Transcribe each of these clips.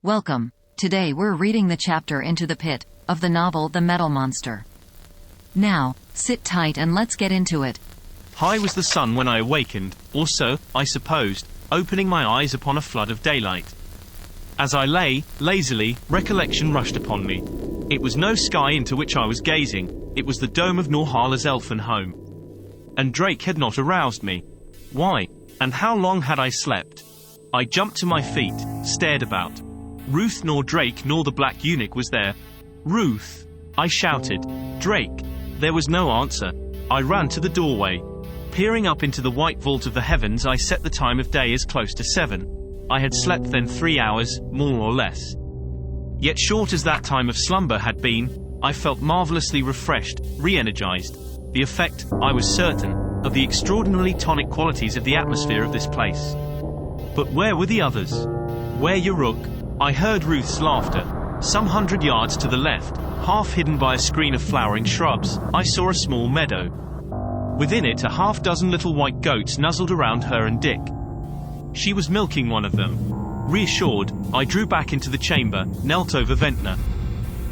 Welcome. Today we're reading the chapter Into the Pit of the novel The Metal Monster. Now, sit tight and let's get into it. High was the sun when I awakened, or so, I supposed, opening my eyes upon a flood of daylight. As I lay, lazily, recollection rushed upon me. It was no sky into which I was gazing, it was the dome of Norhala's elfin home. And Drake had not aroused me. Why? And how long had I slept? I jumped to my feet, stared about. Ruth nor Drake nor the black eunuch was there. Ruth! I shouted. Drake! There was no answer. I ran to the doorway. Peering up into the white vault of the heavens, I set the time of day as close to 7. I had slept then 3 hours, more or less. Yet short as that time of slumber had been, I felt marvelously refreshed, re-energized. The effect, I was certain, of the extraordinarily tonic qualities of the atmosphere of this place. But where were the others? Where Uruk? I heard Ruth's laughter. Some 100 yards to the left, half hidden by a screen of flowering shrubs, I saw a small meadow. Within it a half-dozen little white goats nuzzled around her and Dick. She was milking one of them. Reassured, I drew back into the chamber, knelt over Ventnor.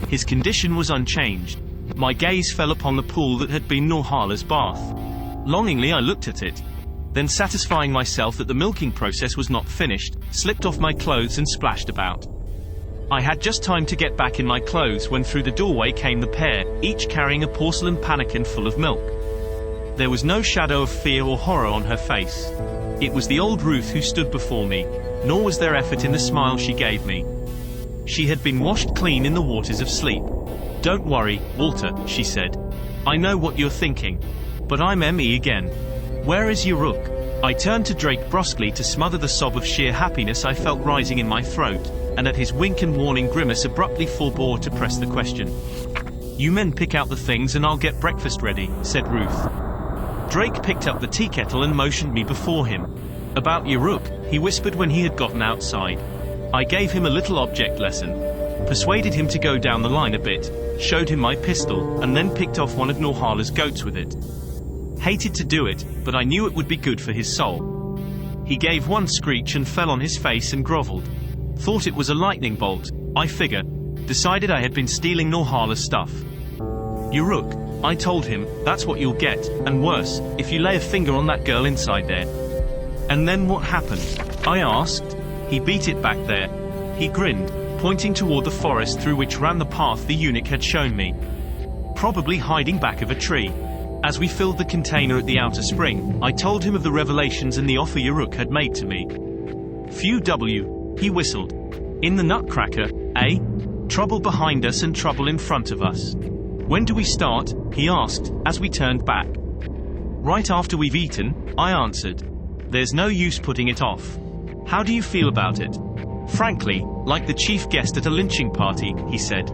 His condition was unchanged. My gaze fell upon the pool that had been Norhala's bath. Longingly I looked at it. Then, satisfying myself that the milking process was not finished, slipped off my clothes and splashed about. I had just time to get back in my clothes when through the doorway came the pair, each carrying a porcelain pannikin full of milk. There was no shadow of fear or horror on her face. It was the old Ruth who stood before me, nor was there effort in the smile she gave me. She had been washed clean in the waters of sleep. "Don't worry, Walter," she said. "I know what you're thinking. But I'm me again. Where is Uruk?" I turned to Drake brusquely to smother the sob of sheer happiness I felt rising in my throat, and at his wink and warning grimace abruptly forbore to press the question. "You men pick out the things and I'll get breakfast ready," said Ruth. Drake picked up the tea kettle and motioned me before him. "About Uruk," he whispered when he had gotten outside. I gave him a little object lesson, persuaded him to go down the line a bit, showed him my pistol, and then picked off one of Norhala's goats with it. Hated to do it, but I knew it would be good for his soul. He gave one screech and fell on his face and groveled. Thought it was a lightning bolt, I figure. Decided I had been stealing Norhala's stuff. "Uruk," I told him, "that's what you'll get, and worse, if you lay a finger on that girl inside there." "And then what happened?" I asked. He beat it back there. He grinned, pointing toward the forest through which ran the path the eunuch had shown me. Probably hiding back of a tree. As we filled the container at the outer spring, I told him of the revelations and the offer Uruk had made to me. "Phew W," he whistled. "In the nutcracker, eh? Trouble behind us and trouble in front of us." "When do we start?" he asked, as we turned back. "Right after we've eaten," I answered. "There's no use putting it off. How do you feel about it?" "Frankly, like the chief guest at a lynching party," he said.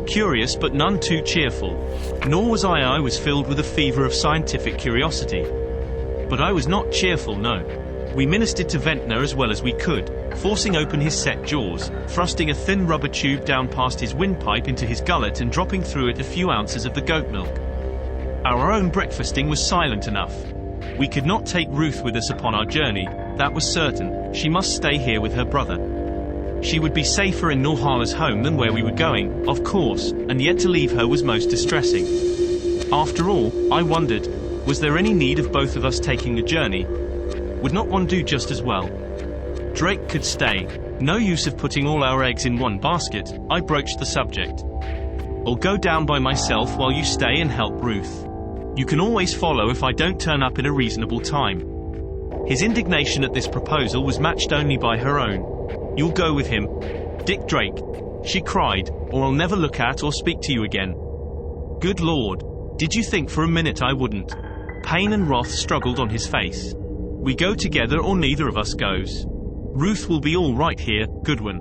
Curious but none too cheerful. Nor was I was filled with a fever of scientific curiosity. But I was not cheerful, no. We ministered to Ventnor as well as we could, forcing open his set jaws, thrusting a thin rubber tube down past his windpipe into his gullet and dropping through it a few ounces of the goat milk. Our own breakfasting was silent enough. We could not take Ruth with us upon our journey, that was certain. She must stay here with her brother. She would be safer in Norhala's home than where we were going, of course, and yet to leave her was most distressing. After all, I wondered, was there any need of both of us taking a journey? Would not one do just as well? Drake could stay. No use of putting all our eggs in one basket, I broached the subject. "I'll go down by myself while you stay and help Ruth. You can always follow if I don't turn up in a reasonable time." His indignation at this proposal was matched only by her own. "You'll go with him, Dick Drake," she cried, "or I'll never look at or speak to you again." Good Lord, did you think for a minute I wouldn't? Pain and wrath struggled on his face. "We go together or neither of us goes. Ruth will be all right here, Goodwin.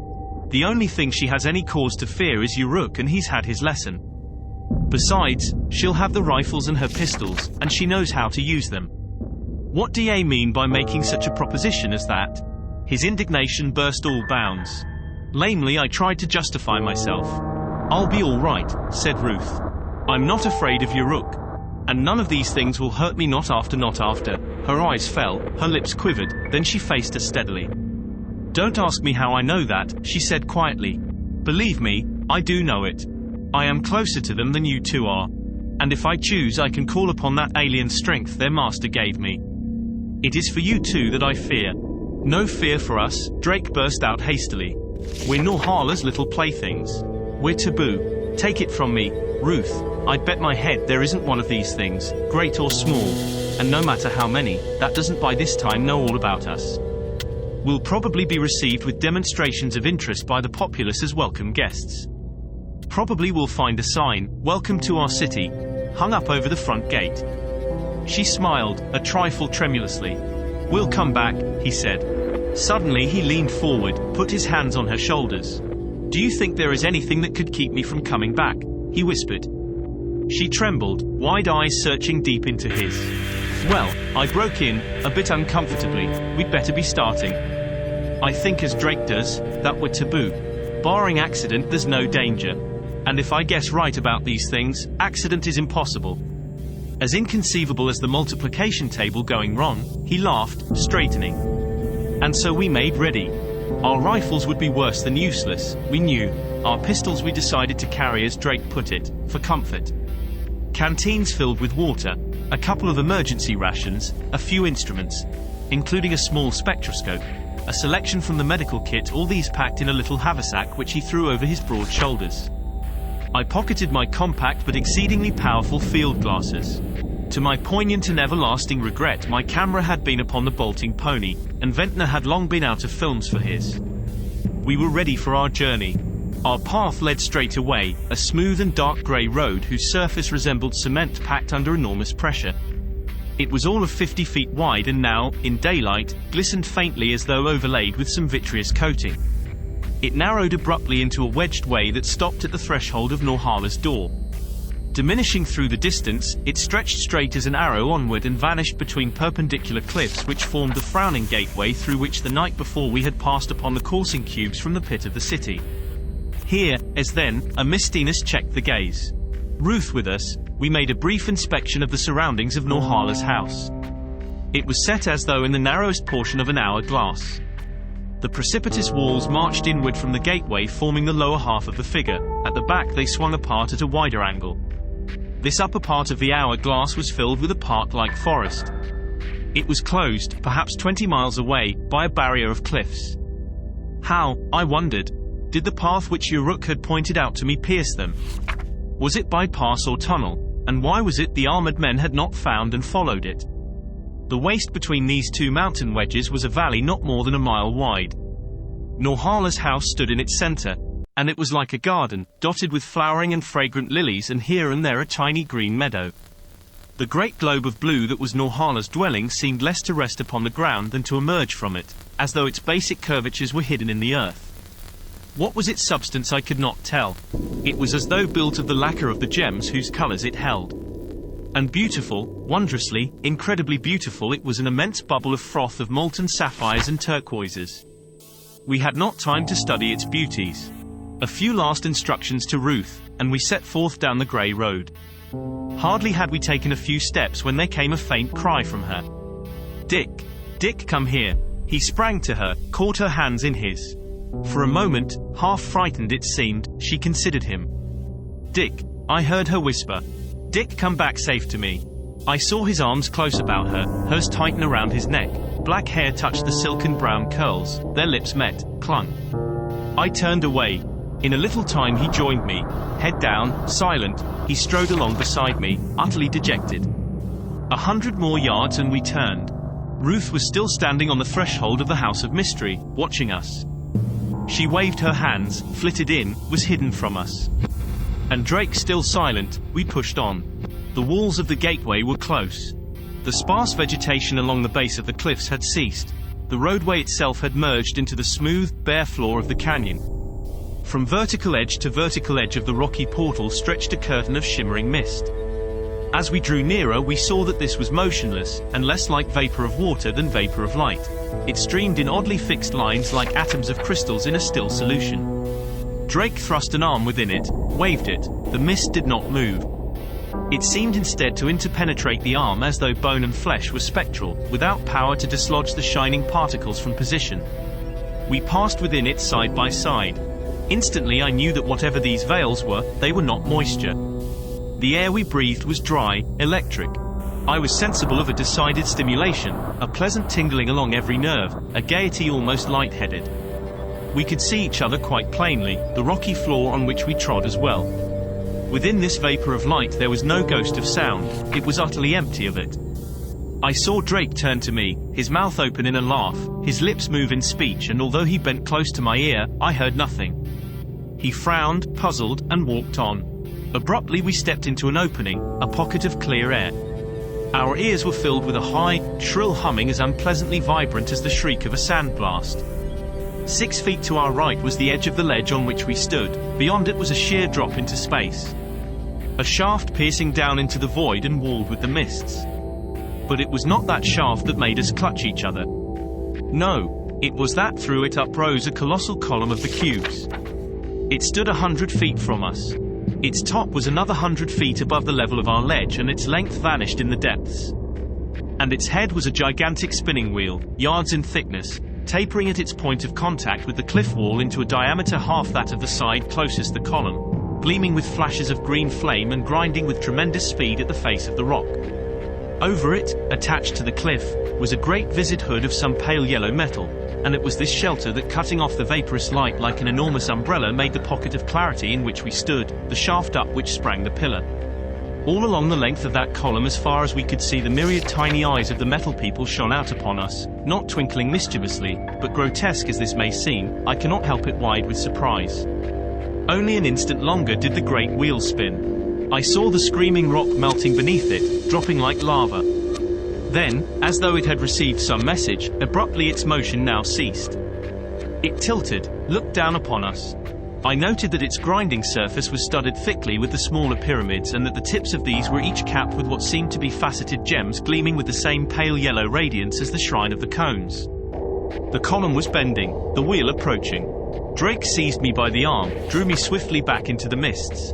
The only thing she has any cause to fear is Uruk, and he's had his lesson. Besides, she'll have the rifles and her pistols, and she knows how to use them." "What do ye mean by making such a proposition as that?" His indignation burst all bounds. Lamely I tried to justify myself. "I'll be all right," said Ruth. "I'm not afraid of Uruk. And none of these things will hurt me, not after. Her eyes fell, her lips quivered, then she faced us steadily. "Don't ask me how I know that," she said quietly. "Believe me, I do know it. I am closer to them than you two are. And if I choose, I can call upon that alien strength their master gave me. It is for you two that I fear." "No fear for us," Drake burst out hastily. "We're Norhala's little playthings. We're taboo. Take it from me, Ruth, I'd bet my head there isn't one of these things, great or small, and no matter how many, that doesn't by this time know all about us. We'll probably be received with demonstrations of interest by the populace as welcome guests. Probably we'll find a sign, 'Welcome to our city,' hung up over the front gate." She smiled, a trifle tremulously. "We'll come back," he said. Suddenly he leaned forward, put his hands on her shoulders. "Do you think there is anything that could keep me from coming back?" he whispered. She trembled, wide eyes searching deep into his. "Well," I broke in, a bit uncomfortably, "we'd better be starting. I think as Drake does, that we're taboo. Barring accident, there's no danger. And if I guess right about these things, accident is impossible. As inconceivable as the multiplication table going wrong," he laughed, straightening. "And so we made ready. Our rifles would be worse than useless, we knew. Our pistols we decided to carry, as Drake put it, for comfort. Canteens filled with water, a couple of emergency rations, a few instruments, including a small spectroscope, a selection from the medical kit, all these packed in a little haversack which he threw over his broad shoulders. I pocketed my compact but exceedingly powerful field glasses. To my poignant and everlasting regret, my camera had been upon the bolting pony, and Ventnor had long been out of films for his. We were ready for our journey. Our path led straight away, a smooth and dark grey road whose surface resembled cement packed under enormous pressure. It was all of 50 feet wide and now, in daylight, glistened faintly as though overlaid with some vitreous coating. It narrowed abruptly into a wedged way that stopped at the threshold of Norhala's door. Diminishing through the distance, it stretched straight as an arrow onward and vanished between perpendicular cliffs which formed the frowning gateway through which the night before we had passed upon the coursing cubes from the pit of the city. Here, as then, a mistiness checked the gaze. Ruth with us, we made a brief inspection of the surroundings of Norhala's house. It was set as though in the narrowest portion of an hourglass. The precipitous walls marched inward from the gateway, forming the lower half of the figure. At the back they swung apart at a wider angle. This upper part of the hourglass was filled with a park-like forest. It was closed, perhaps 20 miles away, by a barrier of cliffs. How, I wondered, did the path which Uruk had pointed out to me pierce them? Was it by pass or tunnel, and why was it the armored men had not found and followed it? The waste between these two mountain wedges was a valley not more than a mile wide. Norhala's house stood in its center, and it was like a garden, dotted with flowering and fragrant lilies, and here and there a tiny green meadow. The great globe of blue that was Norhala's dwelling seemed less to rest upon the ground than to emerge from it, as though its basic curvatures were hidden in the earth. What was its substance I could not tell. It was as though built of the lacquer of the gems whose colors it held. And beautiful, wondrously, incredibly beautiful, it was an immense bubble of froth of molten sapphires and turquoises. We had not time to study its beauties. A few last instructions to Ruth, and we set forth down the grey road. Hardly had we taken a few steps when there came a faint cry from her. "Dick! Dick, come here!" He sprang to her, caught her hands in his. For a moment, half frightened it seemed, she considered him. "Dick," I heard her whisper. "Dick, come back safe to me." I saw his arms close about her, hers tighten around his neck. Black hair touched the silken brown curls, their lips met, clung. I turned away. In a little time he joined me. Head down, silent, he strode along beside me, utterly dejected. 100 more yards and we turned. Ruth was still standing on the threshold of the House of Mystery, watching us. She waved her hands, flitted in, was hidden from us. And Drake still silent, we pushed on. The walls of the gateway were close. The sparse vegetation along the base of the cliffs had ceased. The roadway itself had merged into the smooth, bare floor of the canyon. From vertical edge to vertical edge of the rocky portal stretched a curtain of shimmering mist. As we drew nearer, we saw that this was motionless, and less like vapor of water than vapor of light. It streamed in oddly fixed lines like atoms of crystals in a still solution. Drake thrust an arm within it, waved it. The mist did not move. It seemed instead to interpenetrate the arm as though bone and flesh were spectral, without power to dislodge the shining particles from position. We passed within it side by side. Instantly I knew that whatever these veils were, they were not moisture. The air we breathed was dry, electric. I was sensible of a decided stimulation, a pleasant tingling along every nerve, a gaiety almost light-headed. We could see each other quite plainly, the rocky floor on which we trod as well. Within this vapor of light there was no ghost of sound, it was utterly empty of it. I saw Drake turn to me, his mouth open in a laugh, his lips move in speech, and although he bent close to my ear, I heard nothing. He frowned, puzzled, and walked on. Abruptly we stepped into an opening, a pocket of clear air. Our ears were filled with a high, shrill humming as unpleasantly vibrant as the shriek of a sandblast. 6 feet to our right was the edge of the ledge on which we stood, beyond it was a sheer drop into space. A shaft piercing down into the void and walled with the mists. But it was not that shaft that made us clutch each other. No, it was that through it uprose a colossal column of the cubes. It stood 100 feet from us. Its top was another 100 feet above the level of our ledge, and its length vanished in the depths. And its head was a gigantic spinning wheel, yards in thickness, tapering at its point of contact with the cliff wall into a diameter half that of the side closest the column, gleaming with flashes of green flame and grinding with tremendous speed at the face of the rock. Over it, attached to the cliff, was a great viscid hood of some pale yellow metal, and it was this shelter that, cutting off the vaporous light like an enormous umbrella, made the pocket of clarity in which we stood, the shaft up which sprang the pillar. All along the length of that column, as far as we could see, the myriad tiny eyes of the metal people shone out upon us, not twinkling mischievously, but grotesque as this may seem, I cannot help it wide with surprise. Only an instant longer did the great wheel spin. I saw the screaming rock melting beneath it, dropping like lava. Then, as though it had received some message, abruptly its motion now ceased. It tilted, looked down upon us. I noted that its grinding surface was studded thickly with the smaller pyramids, and that the tips of these were each capped with what seemed to be faceted gems gleaming with the same pale yellow radiance as the shrine of the cones. The column was bending, the wheel approaching. Drake seized me by the arm, drew me swiftly back into the mists.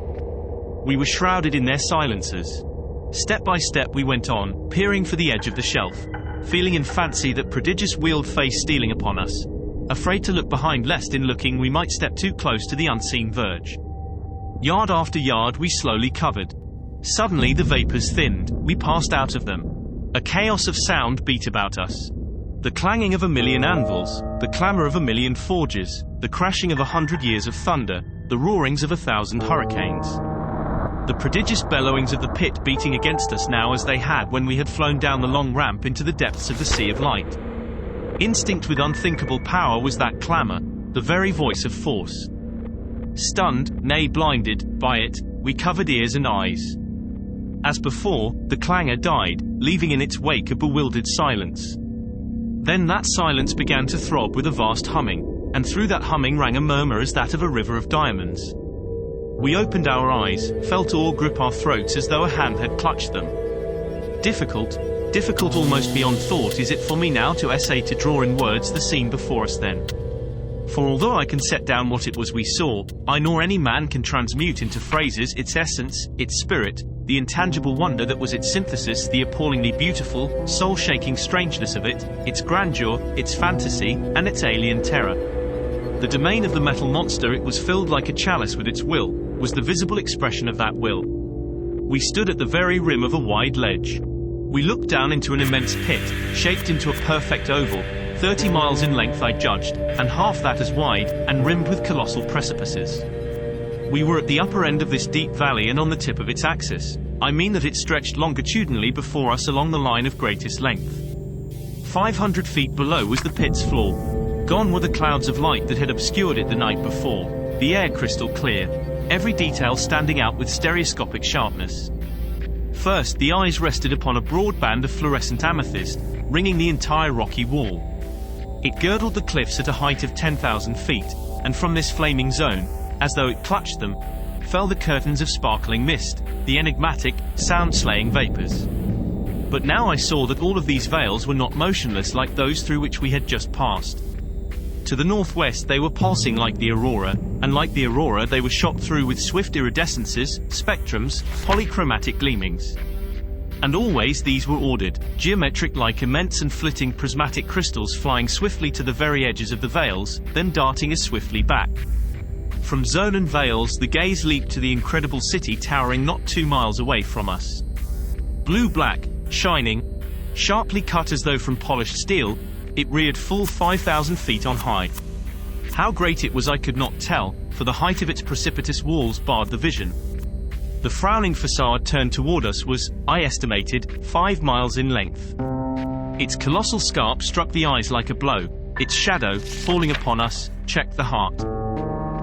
We were shrouded in their silencers. Step by step we went on, peering for the edge of the shelf, feeling in fancy that prodigious wheeled face stealing upon us, afraid to look behind lest in looking we might step too close to the unseen verge. Yard after yard we slowly covered. Suddenly the vapors thinned, we passed out of them. A chaos of sound beat about us. The clanging of a million anvils, the clamor of a million forges, the crashing of 100 years of thunder, the roarings of 1,000 hurricanes. The prodigious bellowings of the pit beating against us now as they had when we had flown down the long ramp into the depths of the sea of light. Instinct with unthinkable power was that clamor, the very voice of force. Stunned, nay blinded, by it, we covered ears and eyes. As before, the clangor died, leaving in its wake a bewildered silence. Then that silence began to throb with a vast humming, and through that humming rang a murmur as that of a river of diamonds. We opened our eyes, felt awe grip our throats as though a hand had clutched them. Difficult almost beyond thought is it for me now to essay to draw in words the scene before us then. For although I can set down what it was we saw, I nor any man can transmute into phrases its essence, its spirit, the intangible wonder that was its synthesis, the appallingly beautiful, soul-shaking strangeness of it, its grandeur, its fantasy, and its alien terror. The domain of the metal monster, it was filled like a chalice with its will, was the visible expression of that will. We stood at the very rim of a wide ledge. We looked down into an immense pit, shaped into a perfect oval, 30 miles in length I judged, and half that as wide, and rimmed with colossal precipices. We were at the upper end of this deep valley and on the tip of its axis. I mean that it stretched longitudinally before us along the line of greatest length. 500 feet below was the pit's floor. Gone were the clouds of light that had obscured it the night before, the air crystal clear, every detail standing out with stereoscopic sharpness. First, the eyes rested upon a broad band of fluorescent amethyst, ringing the entire rocky wall. It girdled the cliffs at a height of 10,000 feet, and from this flaming zone, as though it clutched them, fell the curtains of sparkling mist, the enigmatic, sound-slaying vapors. But now I saw that all of these veils were not motionless like those through which we had just passed. To the northwest they were pulsing like the aurora, and like the aurora they were shot through with swift iridescences, spectrums, polychromatic gleamings. And always these were ordered, geometric, like immense and flitting prismatic crystals flying swiftly to the very edges of the veils, then darting as swiftly back. From zone and veils the gaze leaped to the incredible city towering not 2 miles away from us. Blue-black, shining, sharply cut as though from polished steel, it reared full 5,000 feet on high. How great it was I could not tell, for the height of its precipitous walls barred the vision. The frowning facade turned toward us was, I estimated, 5 miles in length. Its colossal scarp struck the eyes like a blow. Its shadow, falling upon us, checked the heart.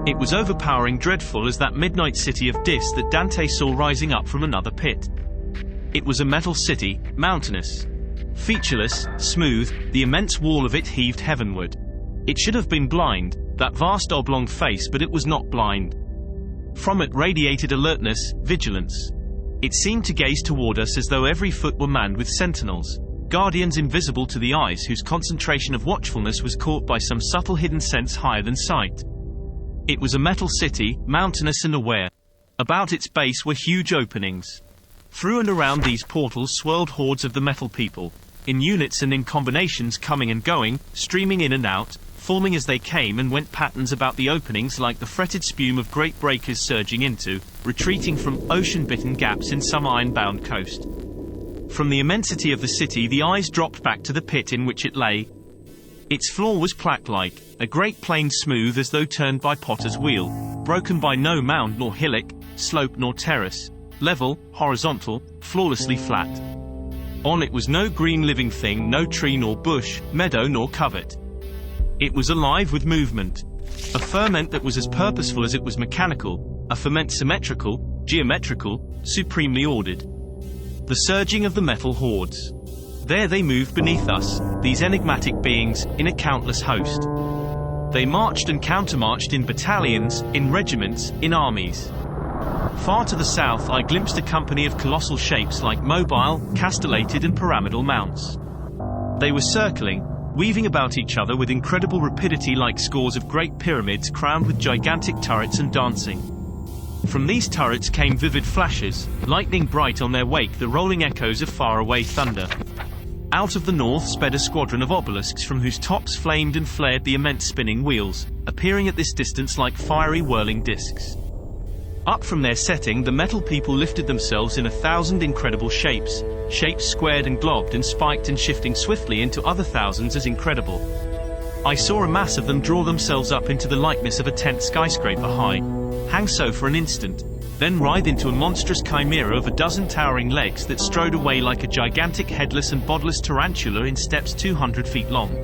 It was overpowering, dreadful as that midnight city of Dis that Dante saw rising up from another pit. It was a metal city, mountainous. Featureless, smooth, the immense wall of it heaved heavenward. It should have been blind, that vast oblong face, but it was not blind. From it radiated alertness, vigilance. It seemed to gaze toward us as though every foot were manned with sentinels, guardians invisible to the eyes whose concentration of watchfulness was caught by some subtle hidden sense higher than sight. It was a metal city, mountainous and aware. About its base were huge openings. Through and around these portals swirled hordes of the metal people, in units and in combinations, coming and going, streaming in and out, forming as they came and went patterns about the openings like the fretted spume of great breakers surging into, retreating from, ocean-bitten gaps in some iron-bound coast. From the immensity of the city the eyes dropped back to the pit in which it lay. Its floor was plaque-like, a great plain smooth as though turned by potter's wheel, broken by no mound nor hillock, slope nor terrace, level, horizontal, flawlessly flat. On it was no green living thing, no tree nor bush, meadow nor covert. It was alive with movement. A ferment that was as purposeful as it was mechanical, a ferment symmetrical, geometrical, supremely ordered. The surging of the metal hordes. There they moved beneath us, these enigmatic beings, in a countless host. They marched and countermarched in battalions, in regiments, in armies. Far to the south I glimpsed a company of colossal shapes like mobile, castellated and pyramidal mounts. They were circling, weaving about each other with incredible rapidity like scores of great pyramids crowned with gigantic turrets and dancing. From these turrets came vivid flashes, lightning bright on their wake the rolling echoes of faraway thunder. Out of the north sped a squadron of obelisks from whose tops flamed and flared the immense spinning wheels, appearing at this distance like fiery whirling discs. Up from their setting the metal people lifted themselves in 1,000 incredible shapes, shapes squared and globed and spiked and shifting swiftly into other thousands as incredible. I saw a mass of them draw themselves up into the likeness of a 10th skyscraper high, hang so for an instant, then writhe into a monstrous chimera of a dozen towering legs that strode away like a gigantic headless and bodiless tarantula in steps 200 feet long.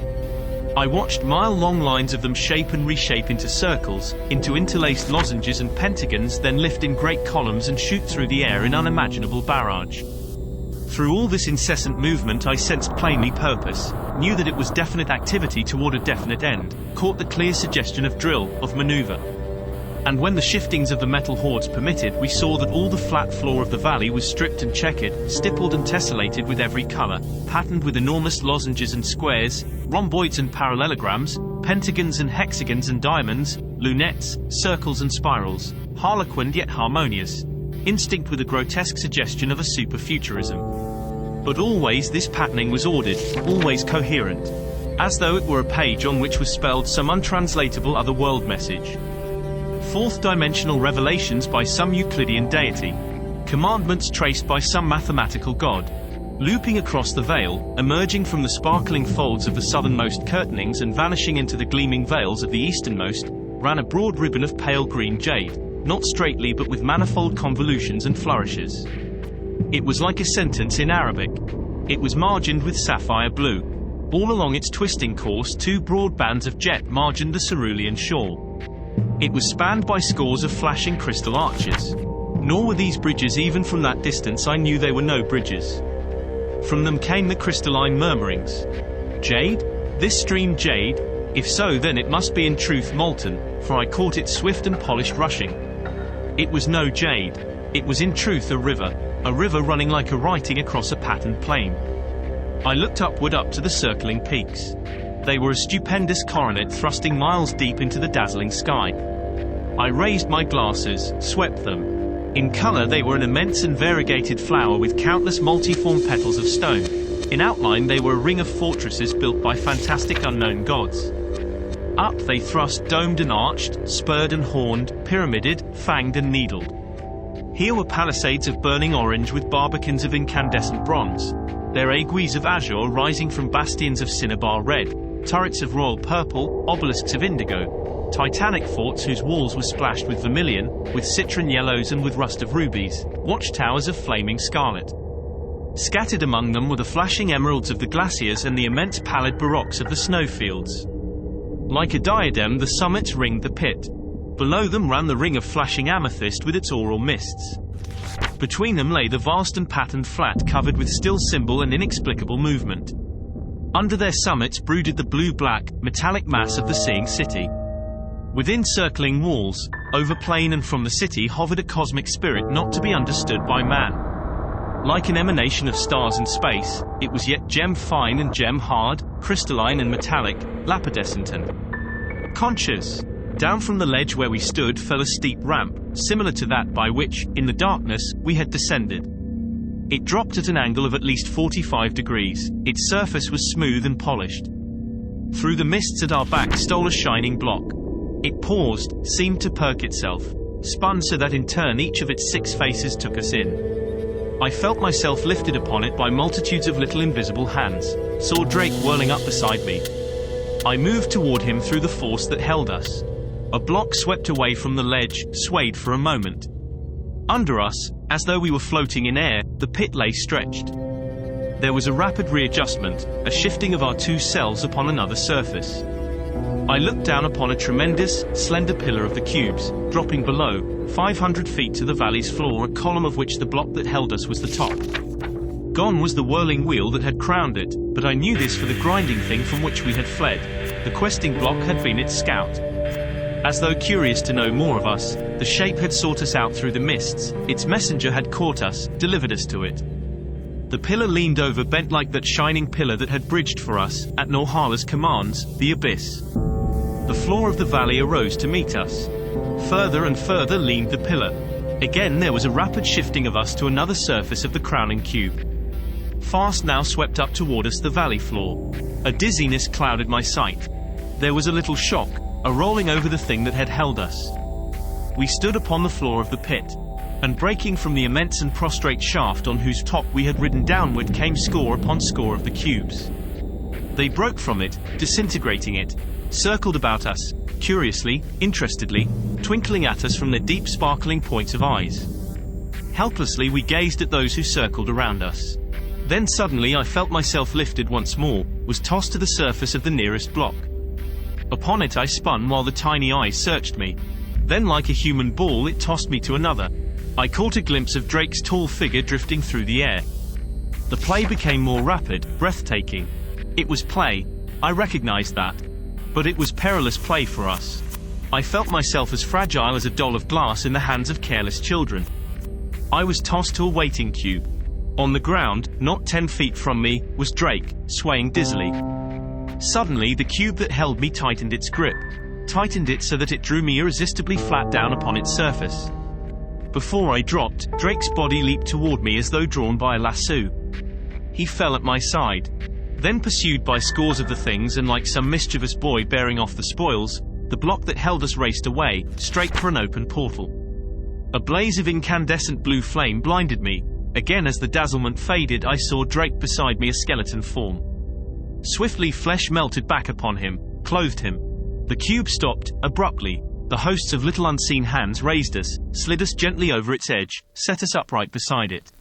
I watched mile-long lines of them shape and reshape into circles, into interlaced lozenges and pentagons, then lift in great columns and shoot through the air in unimaginable barrage. Through all this incessant movement I sensed plainly purpose, knew that it was definite activity toward a definite end, caught the clear suggestion of drill, of maneuver. And when the shiftings of the metal hordes permitted, we saw that all the flat floor of the valley was stripped and checkered, stippled and tessellated with every color, patterned with enormous lozenges and squares, rhomboids and parallelograms, pentagons and hexagons and diamonds, lunettes, circles and spirals, harlequined yet harmonious, instinct with a grotesque suggestion of a superfuturism. But always this patterning was ordered, always coherent, as though it were a page on which was spelled some untranslatable other-world message. Fourth-dimensional revelations by some Euclidean deity, commandments traced by some mathematical god. Looping across the veil, emerging from the sparkling folds of the southernmost curtainings and vanishing into the gleaming veils of the easternmost, ran a broad ribbon of pale green jade, not straightly but with manifold convolutions and flourishes. It was like a sentence in Arabic. It was margined with sapphire blue. All along its twisting course 2 broad bands of jet margined the cerulean shore. It was spanned by scores of flashing crystal arches. Nor were these bridges, even from that distance I knew they were no bridges. From them came the crystalline murmurings. Jade? This stream jade? If so, then it must be in truth molten, for I caught its swift and polished rushing. It was no jade. It was in truth a river running like a writing across a patterned plain. I looked upward up to the circling peaks. They were a stupendous coronet thrusting miles deep into the dazzling sky. I raised my glasses, swept them. In color they were an immense and variegated flower with countless multiform petals of stone. In outline they were a ring of fortresses built by fantastic unknown gods. Up they thrust, domed and arched, spurred and horned, pyramided, fanged and needled. Here were palisades of burning orange with barbicans of incandescent bronze, their aiguilles of azure rising from bastions of cinnabar red, turrets of royal purple, obelisks of indigo, titanic forts whose walls were splashed with vermilion, with citron yellows and with rust of rubies, watchtowers of flaming scarlet. Scattered among them were the flashing emeralds of the glaciers and the immense pallid baroques of the snowfields. Like a diadem the summits ringed the pit. Below them ran the ring of flashing amethyst with its aural mists. Between them lay the vast and patterned flat covered with still symbol and inexplicable movement. Under their summits brooded the blue-black, metallic mass of the seeing city. Within circling walls, over plain and from the city hovered a cosmic spirit not to be understood by man. Like an emanation of stars and space, it was yet gem-fine and gem-hard, crystalline and metallic, lapidescent and conscious. Down from the ledge where we stood fell a steep ramp, similar to that by which, in the darkness, we had descended. It dropped at an angle of at least 45 degrees, its surface was smooth and polished. Through the mists at our back stole a shining block. It paused, seemed to perk itself, spun so that in turn each of its 6 faces took us in. I felt myself lifted upon it by multitudes of little invisible hands, saw Drake whirling up beside me. I moved toward him through the force that held us. A block swept away from the ledge, swayed for a moment. Under us, as though we were floating in air, the pit lay stretched. There was a rapid readjustment, a shifting of our 2 selves upon another surface. I looked down upon a tremendous, slender pillar of the cubes, dropping below, 500 feet to the valley's floor, a column of which the block that held us was the top. Gone was the whirling wheel that had crowned it, but I knew this for the grinding thing from which we had fled. The questing block had been its scout. As though curious to know more of us, the shape had sought us out through the mists, its messenger had caught us, delivered us to it. The pillar leaned over, bent like that shining pillar that had bridged for us, at Norhala's commands, the abyss. The floor of the valley arose to meet us. Further and further leaned the pillar. Again there was a rapid shifting of us to another surface of the crowning cube. Fast now swept up toward us the valley floor. A dizziness clouded my sight. There was a little shock, a rolling over the thing that had held us. We stood upon the floor of the pit, and breaking from the immense and prostrate shaft on whose top we had ridden downward came score upon score of the cubes. They broke from it, disintegrating it, circled about us, curiously, interestedly, twinkling at us from their deep sparkling points of eyes. Helplessly we gazed at those who circled around us. Then suddenly I felt myself lifted once more, was tossed to the surface of the nearest block. Upon it I spun while the tiny eyes searched me. Then like a human ball it tossed me to another. I caught a glimpse of Drake's tall figure drifting through the air. The play became more rapid, breathtaking. It was play, I recognized that. But it was perilous play for us. I felt myself as fragile as a doll of glass in the hands of careless children. I was tossed to a waiting cube. On the ground, not 10 feet from me, was Drake, swaying dizzily. Suddenly the cube that held me tightened its grip, tightened it so that it drew me irresistibly flat down upon its surface. Before I dropped, Drake's body leaped toward me as though drawn by a lasso. He fell at my side. Then pursued by scores of the things and like some mischievous boy bearing off the spoils, the block that held us raced away, straight for an open portal. A blaze of incandescent blue flame blinded me. Again as the dazzlement faded I saw Drake beside me, a skeleton form. Swiftly flesh melted back upon him, clothed him. The cube stopped, abruptly. The hosts of little unseen hands raised us, slid us gently over its edge, set us upright beside it.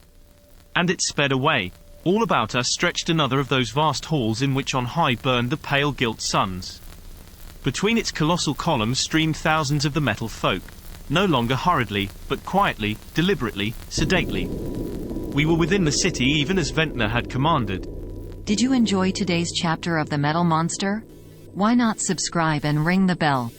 And it sped away. All about us stretched another of those vast halls in which on high burned the pale gilt suns. Between its colossal columns streamed thousands of the metal folk, no longer hurriedly, but quietly, deliberately, sedately. We were within the city even as Ventnor had commanded. Did you enjoy today's chapter of The Metal Monster? Why not subscribe and ring the bell?